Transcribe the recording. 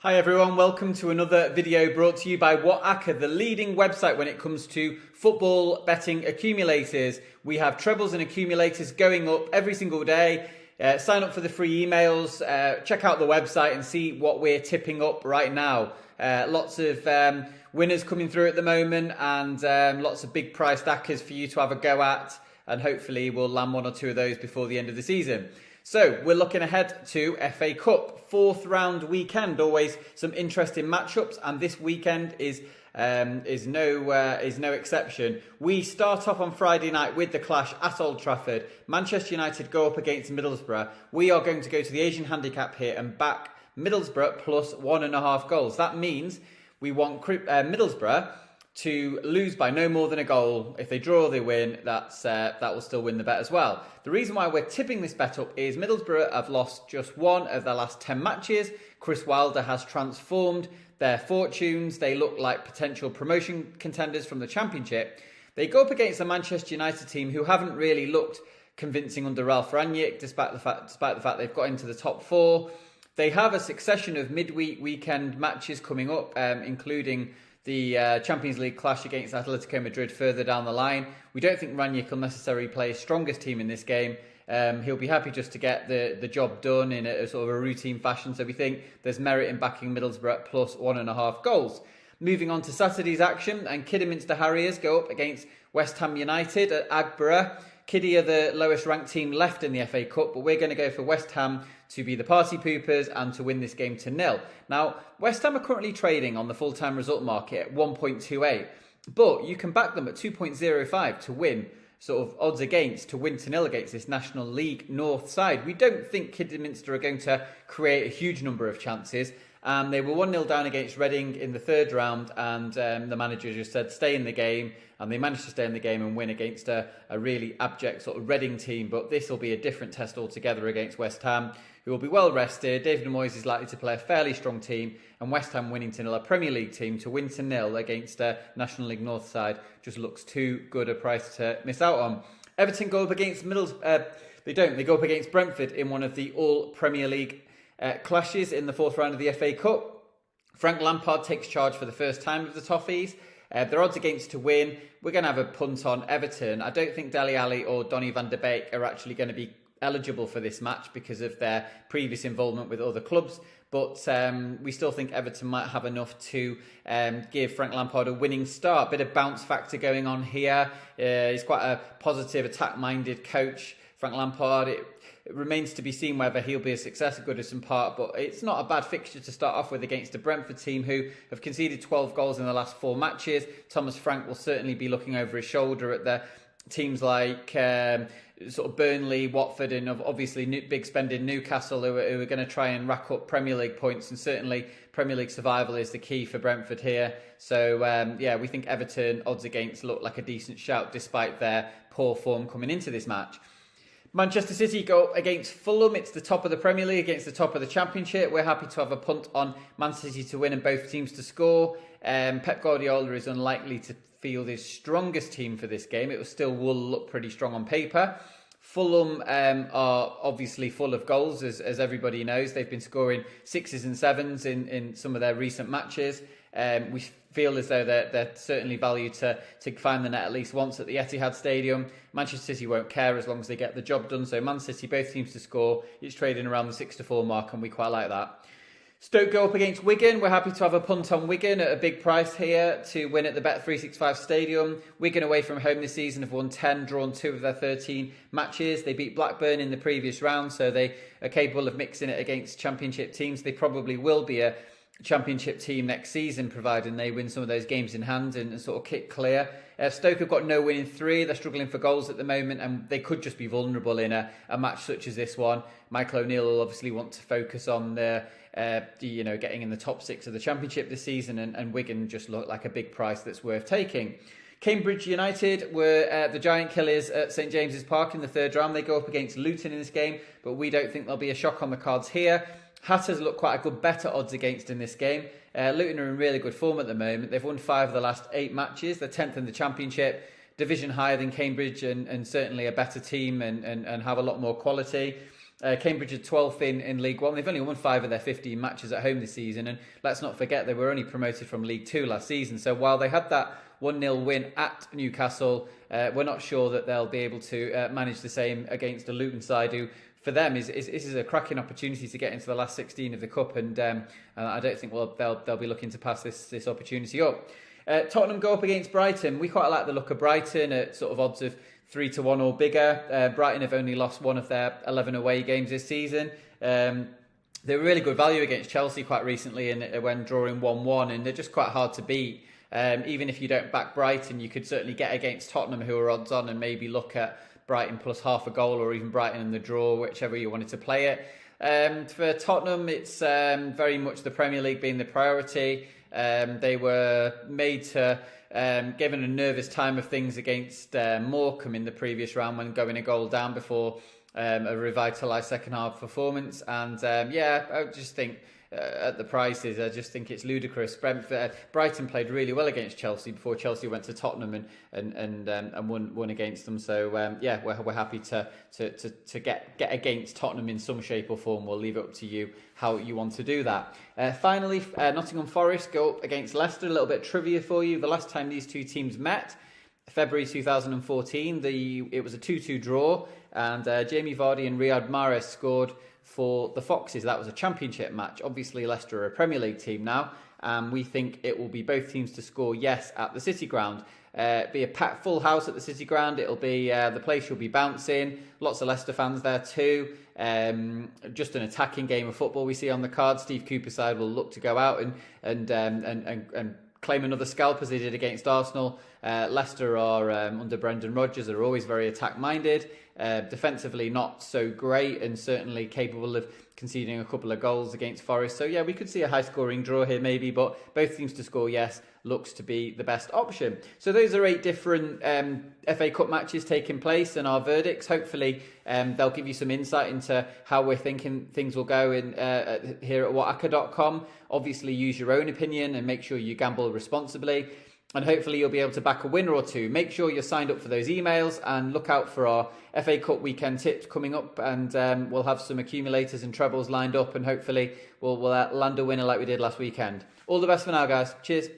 Hi everyone, welcome to another video brought to you by WhatAcca, the leading website when it comes to football betting accumulators. We have trebles and accumulators going up every single day. Sign up for the free emails, check out the website and see what we're tipping up right now. Lots of winners coming through at the moment and lots of big priced ACCAs for you to have a go at, and hopefully we'll land one or two of those before the end of the season. So we're looking ahead to FA Cup, fourth round weekend. Always some interesting matchups, and this weekend is no exception. We start off on Friday night with the clash at Old Trafford. Manchester United go up against Middlesbrough. We are going to go to the Asian handicap here and back Middlesbrough plus 1.5 goals. That means we want Middlesbrough to lose by no more than a goal. If they draw, they win. That will still win the bet as well. The reason why we're tipping this bet up is Middlesbrough have lost just one of their last 10 matches. Chris Wilder has transformed their fortunes. They look like potential promotion contenders from the Championship. They go up against a Manchester United team who haven't really looked convincing under Ralph Rangnick, despite the fact they've got into the top four. They have a succession of midweek weekend matches coming up, including the Champions League clash against Atletico Madrid further down the line. We don't think Rangnick will necessarily play his strongest team in this game. He'll be happy just to get the job done in a sort of a routine fashion. So we think there's merit in backing Middlesbrough at plus 1.5 goals. Moving on to Saturday's action, and Kidderminster Harriers go up against West Ham United at Agborough. Kiddy are the lowest ranked team left in the FA Cup, but we're going to go for West Ham to be the party poopers and to win this game to 0. Now, West Ham are currently trading on the full-time result market at 1.28, but you can back them at 2.05 to win, sort of odds against, to win to 0 against this National League North side. We don't think Kidderminster are going to create a huge number of chances. They were 1-0 down against Reading in the third round, and the manager just said stay in the game, and they managed to stay in the game and win against a really abject sort of Reading team. But this will be a different test altogether against West Ham, who will be well rested. David Moyes is likely to play a fairly strong team, and West Ham winning to 0, a Premier League team to win to 0 against a National League North side, just looks too good a price to miss out on. Everton go up against they go up against Brentford in one of the all Premier League clashes in the fourth round of the FA Cup. Frank Lampard takes charge for the first time of the Toffees. Their odds against to win. We're going to have a punt on Everton. I don't think Dele Alli or Donny van de Beek are actually going to be eligible for this match because of their previous involvement with other clubs. But we still think Everton might have enough to give Frank Lampard a winning start. Bit of bounce factor going on here. He's quite a positive, attack-minded coach, Frank Lampard. It remains to be seen whether he'll be a success at Goodison Park, but it's not a bad fixture to start off with against a Brentford team who have conceded 12 goals in the last 4 matches. Thomas Frank will certainly be looking over his shoulder at the teams like sort of Burnley, Watford, and obviously big spending Newcastle, who are going to try and rack up Premier League points, and certainly Premier League survival is the key for Brentford here. So we think Everton odds against look like a decent shout despite their poor form coming into this match. Manchester City go against Fulham. It's the top of the Premier League against the top of the Championship. We're happy to have a punt on Man City to win and both teams to score. Pep Guardiola is unlikely to field his strongest team for this game. It will look pretty strong on paper. Fulham are obviously full of goals, as everybody knows. They've been scoring 6s and 7s in some of their recent matches. We feel as though they're certainly valued to find the net at least once at the Etihad Stadium. Manchester City won't care as long as they get the job done. So Man City, both teams to score. It's trading around the 6-4 mark, and we quite like that. Stoke go up against Wigan. We're happy to have a punt on Wigan at a big price here to win at the Bet365 Stadium. Wigan away from home this season have won 10, drawn 2 of their 13 matches. They beat Blackburn in the previous round, so they are capable of mixing it against Championship teams. They probably will be a Championship team next season, providing they win some of those games in hand and sort of kick clear. Stoke have got no win in 3. They're struggling for goals at the moment, and they could just be vulnerable in a match such as this one. Michael O'Neill will obviously want to focus on getting in the top 6 of the Championship this season, and Wigan just look like a big price that's worth taking. Cambridge United were the giant killers at St James's Park in the third round. They go up against Luton in this game, but we don't think there'll be a shock on the cards here. Hatters look quite a good better odds against in this game. Luton are in really good form at the moment. They've won 5 of the last 8 matches. They're 10th in the Championship, division higher than Cambridge, and certainly a better team and have a lot more quality. Cambridge are 12th in League One. They've only won 5 of their 15 matches at home this season. And let's not forget, they were only promoted from League Two last season. So while they had that 1-0 win at Newcastle, we're not sure that they'll be able to manage the same against a Luton side who, for them, is a cracking opportunity to get into the last 16 of the Cup. And I don't think they'll be looking to pass this opportunity up. Tottenham go up against Brighton. We quite like the look of Brighton at sort of odds of 3-1 or bigger. Brighton have only lost one of their 11 away games this season. They were really good value against Chelsea quite recently and when drawing 1-1, and they're just quite hard to beat. Even if you don't back Brighton, you could certainly get against Tottenham, who are odds on, and maybe look at Brighton plus half a goal, or even Brighton in the draw, whichever you wanted to play it. For Tottenham, it's very much the Premier League being the priority. They were made to, given a nervous time of things against Morecambe in the previous round when going a goal down before a revitalised second half performance. And I just think at the prices, I just think it's ludicrous. Brighton played really well against Chelsea before Chelsea went to Tottenham and won against them. So we're happy to get against Tottenham in some shape or form. We'll leave it up to you how you want to do that. Finally, Nottingham Forest go up against Leicester. A little bit of trivia for you. The last time these two teams met, February 2014, it was a 2-2 draw, and Jamie Vardy and Riyad Mahrez scored for the Foxes. That was a championship match. Obviously, Leicester are a Premier League team now, and we think it will be both teams to score yes at the City Ground. Be a packed full house at the City Ground. It'll be the place will be bouncing. Lots of Leicester fans there too. Just an attacking game of football we see on the card. Steve Cooper's side will look to go out and claim another scalp as they did against Arsenal. Leicester are under Brendan Rodgers are always very attack-minded. Defensively not so great, and certainly capable of conceding a couple of goals against Forest. So yeah, we could see a high-scoring draw here maybe, but both teams to score yes looks to be the best option. So those are 8 different FA Cup matches taking place and our verdicts. Hopefully they'll give you some insight into how we're thinking things will go in here at WhatAcca.com. Obviously use your own opinion and make sure you gamble responsibly. And hopefully you'll be able to back a winner or two. Make sure you're signed up for those emails and look out for our FA Cup weekend tips coming up. And we'll have some accumulators and trebles lined up, and hopefully we'll land a winner like we did last weekend. All the best for now, guys. Cheers.